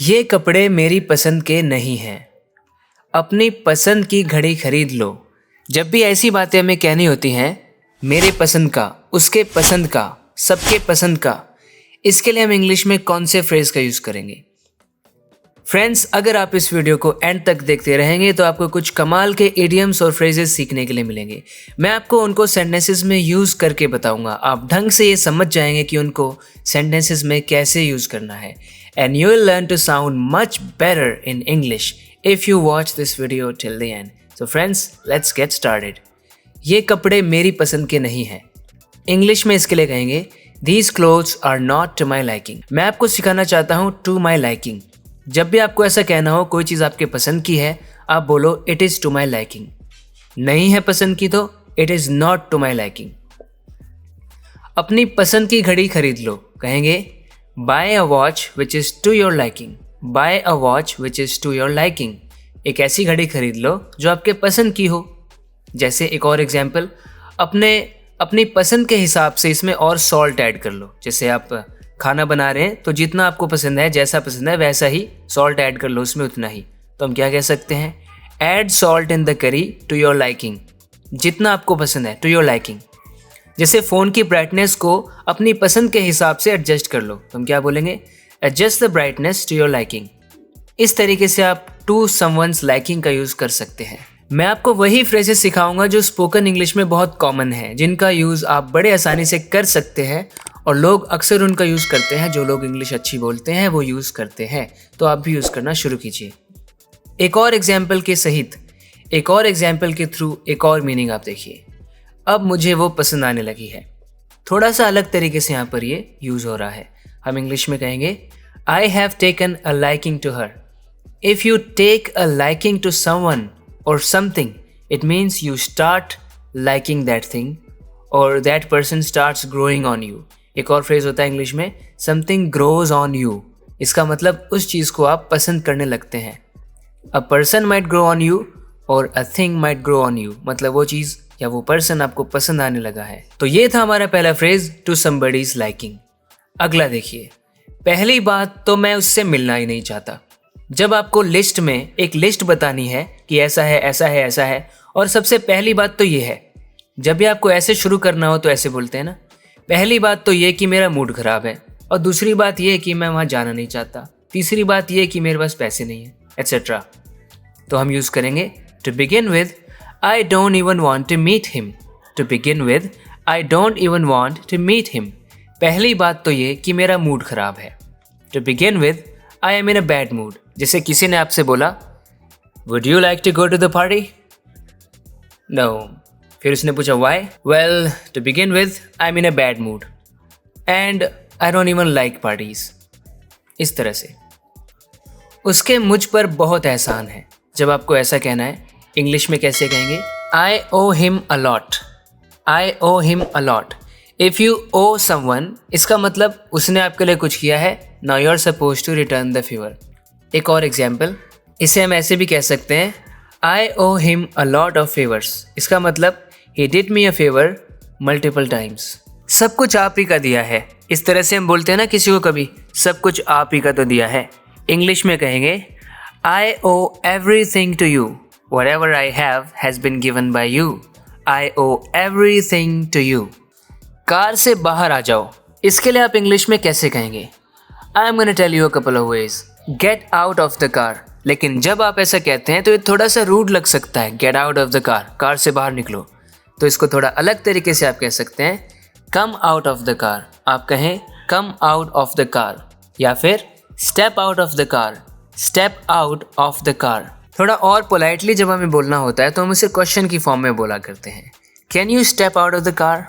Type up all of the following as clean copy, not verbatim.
ये कपड़े मेरी पसंद के नहीं हैं। अपनी पसंद की घड़ी खरीद लो। जब भी ऐसी बातें हमें कहनी होती हैं, मेरे पसंद का, उसके पसंद का, सबके पसंद का, इसके लिए हम इंग्लिश में कौन से फ्रेज का यूज़ करेंगे? फ्रेंड्स, अगर आप इस वीडियो को एंड तक देखते रहेंगे तो आपको कुछ कमाल के इडियम्स और फ्रेजेस सीखने के लिए मिलेंगे। मैं आपको उनको सेंटेंसेस में यूज़ करके बताऊंगा। आप ढंग से ये समझ जाएंगे कि उनको सेंटेंसेस में कैसे यूज़ करना है। And you will learn to sound much better in English if you watch this video till the end. So friends, let's get started. ये कपड़े मेरी पसंद के नहीं हैं। इंग्लिश में इसके लिए कहेंगे these clothes are not to my liking. मैं आपको सिखाना चाहता हूँ टू माई लाइकिंग। जब भी आपको ऐसा कहना हो कोई चीज़ आपके पसंद की है, आप बोलो it is to my liking. नहीं है पसंद की तो it is not to my liking. अपनी पसंद की घड़ी खरीद लो, कहेंगे buy a watch which is to your liking. Buy a watch which is to your liking. एक ऐसी घड़ी खरीद लो जो आपके पसंद की हो। जैसे एक और एग्जाम्पल, अपनी पसंद के हिसाब से इसमें और सॉल्ट ऐड कर लो। जैसे आप खाना बना रहे हैं तो जितना आपको पसंद है, जैसा पसंद है वैसा ही सॉल्ट ऐड कर लो, उसमें उतना ही। तो हम क्या कह सकते हैं? Add salt in the curry to your liking. जितना आपको पसंद है, टू योर लाइकिंग। जैसे फ़ोन की ब्राइटनेस को अपनी पसंद के हिसाब से एडजस्ट कर लो, तो हम क्या बोलेंगे? Adjust the brightness to your liking. इस तरीके से आप टू समवन्स लाइकिंग का यूज़ कर सकते हैं। मैं आपको वही फ्रेजेस सिखाऊंगा जो स्पोकन इंग्लिश में बहुत कॉमन है, जिनका यूज़ आप बड़े आसानी से कर सकते हैं और लोग अक्सर उनका यूज़ करते हैं। जो लोग इंग्लिश अच्छी बोलते हैं वो यूज़ करते हैं, तो आप भी यूज़ करना शुरू कीजिए। एक और एग्जाम्पल के सहित, एक और एग्जाम्पल के थ्रू एक और मीनिंग आप देखिए। अब मुझे वो पसंद आने लगी है। थोड़ा सा अलग तरीके से यहाँ पर ये यूज़ हो रहा है। हम इंग्लिश में कहेंगे I have taken a liking to her. If you take a liking to someone or something, it means you start liking that thing or that person starts growing on you. एक और phrase होता है English में something grows on you। इसका मतलब उस चीज़ को आप पसंद करने लगते हैं। A person might grow on you or a thing might grow on you। मतलब वो चीज़ या वो पर्सन आपको पसंद आने लगा है। तो ये था हमारा पहला फ्रेज, टू somebody's liking। अगला देखिए, पहली बात तो मैं उससे मिलना ही नहीं चाहता। जब आपको लिस्ट में एक लिस्ट बतानी है कि ऐसा है, ऐसा है, ऐसा है, और सबसे पहली बात तो ये है, जब भी आपको ऐसे शुरू करना हो तो ऐसे बोलते हैं ना, पहली बात तो ये कि मेरा मूड ख़राब है, और दूसरी बात ये कि मैं वहाँ जाना नहीं चाहता, तीसरी बात ये कि मेरे पास पैसे नहीं है, एट्सेट्रा। तो हम यूज़ करेंगे to begin with I don't even want to meet him. To begin with I don't even want to meet him. पहली बात तो ये कि मेरा मूड ख़राब है। To begin with I am in a bad mood. जैसे किसी ने आपसे बोला would you like to go to the party? No. फिर उसने पूछा why? Well, to begin with I am in a bad mood and I don't even like parties. इस तरह से उसके मुझ पर बहुत एहसान है। जब आपको ऐसा कहना है, इंग्लिश में कैसे कहेंगे? I owe him a lot. I owe him a lot. If you owe someone, इसका मतलब उसने आपके लिए कुछ किया है। Now you are suppose to return the favour. एक और एग्जाम्पल, इसे हम ऐसे भी कह सकते हैं I owe him a lot of favours. इसका मतलब ही did me a favour multiple times. सब कुछ आप ही का दिया है। इस तरह से हम बोलते हैं ना किसी को, कभी सब कुछ आप ही का तो दिया है। इंग्लिश में कहेंगे I owe everything to you. Whatever I have has been given by you. I owe everything to you. Car से बाहर आ जाओ, इसके लिए आप इंग्लिश में कैसे कहेंगे? I am gonna tell you a couple of ways. Get out of the car. लेकिन जब आप ऐसा कहते हैं तो ये थोड़ा सा रूड लग सकता है। Gate out of the car, car से बाहर निकलो। तो इसको थोड़ा अलग तरीके से आप कह सकते हैं come out of the car. आप कहें come out of the car, या फिर step out of the car. Step out of the car. थोड़ा और पोलाइटली जब हमें बोलना होता है तो हम उसे क्वेश्चन की फॉर्म में बोला करते हैं। Can you step out of the car?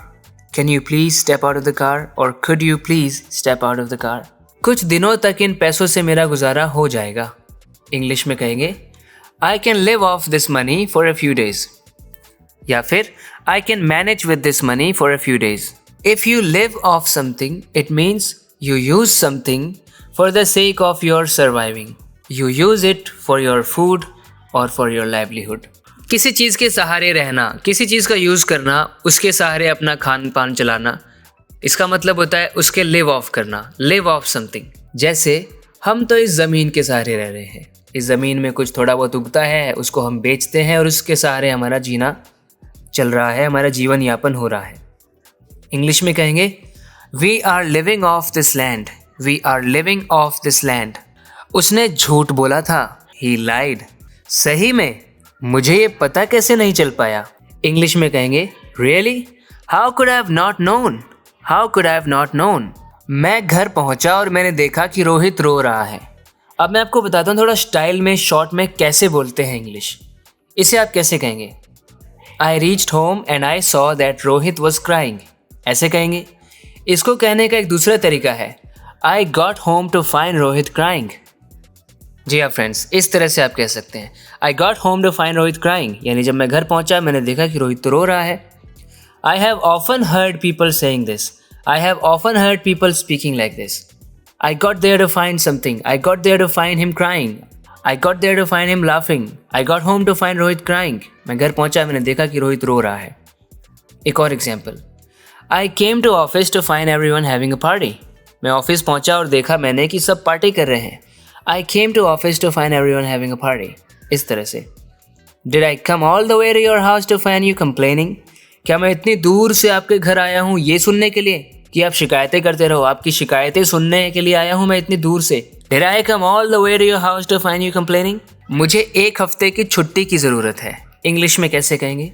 Can you please step out of the car? और could you please step out of the car? कुछ दिनों तक इन पैसों से मेरा गुजारा हो जाएगा। इंग्लिश में कहेंगे I can live of this money for a few days, या फिर I can manage with this money for a few days. If you live of something, it means you use something for the sake of your surviving. You use it for your food और for your livelihood. किसी चीज़ के सहारे रहना, किसी चीज़ का use करना, उसके सहारे अपना खान पान चलाना, इसका मतलब होता है उसके लिव ऑफ करना, लिव ऑफ समथिंग। जैसे हम तो इस ज़मीन के सहारे रह रहे हैं। इस ज़मीन में कुछ थोड़ा बहुत उगता है, उसको हम बेचते हैं और उसके सहारे हमारा जीना चल रहा है, हमारा जीवन यापन हो रहा है। इंग्लिश में कहेंगे we are living off this land, we are living off this land. उसने झूठ बोला था, ही लाइड। सही में? मुझे ये पता कैसे नहीं चल पाया? इंग्लिश में कहेंगे really, how could I have not known, how could I have not known. मैं घर पहुंचा और मैंने देखा कि रोहित रो रहा है। अब मैं आपको बताता हूँ थोड़ा स्टाइल में, शॉर्ट में कैसे बोलते हैं इंग्लिश। इसे आप कैसे कहेंगे? I reached home and I saw that Rohit was crying. ऐसे कहेंगे। इसको कहने का एक दूसरा तरीका है, I got home to find Rohit crying. जी हाँ फ्रेंड्स, इस तरह से आप कह सकते हैं, I got home to find Rohit crying, यानी जब मैं घर पहुंचा मैंने देखा कि रोहित तो रो रहा है। I have often heard people saying this, I have often heard people speaking like this. I got there to find something. I got there to find him crying. I got there to find him laughing. I got home to find Rohit crying. मैं घर पहुंचा, मैंने देखा कि रोहित रो रहा है। एक और example, I came to office to find everyone having a party. मैं ऑफिस पहुंचा और देखा मैंने कि सब पार्टी कर रहे हैं। I came to office to find everyone having a party. इस तरह से। Did I come all the way to your house to find you complaining? क्या मैं इतनी दूर से आपके घर आया हूँ ये सुनने के लिए कि आप शिकायतें करते रहो? आपकी शिकायतें सुनने के लिए आया हूँ मैं इतनी दूर से। Did I come all the way to your house to find you complaining? मुझे एक हफ्ते की छुट्टी की ज़रूरत है। इंग्लिश में कैसे कहेंगे?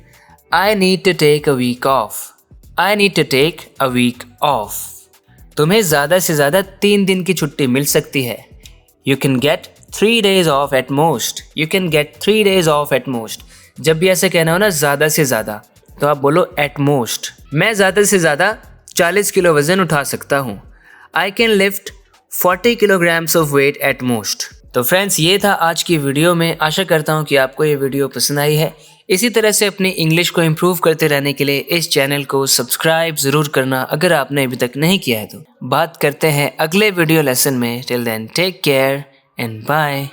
I need to take a week off. I need to take a week off. तुम्हें ज़्यादा से ज़्यादा 3 दिन की छुट्टी मिल सकती है। You can get 3 days off at most. You can get 3 days off at most. जब भी ऐसे कहना हो ना ज़्यादा से ज़्यादा, तो आप बोलो at most. मैं ज़्यादा से ज़्यादा 40 किलो वज़न उठा सकता हूँ। I can lift 40 kilograms of weight at most. तो फ्रेंड्स, ये था आज की वीडियो में। आशा करता हूँ कि आपको ये वीडियो पसंद आई है। इसी तरह से अपनी इंग्लिश को इम्प्रूव करते रहने के लिए इस चैनल को सब्सक्राइब ज़रूर करना अगर आपने अभी तक नहीं किया है तो। बात करते हैं अगले वीडियो लेसन में। Till then take care and bye.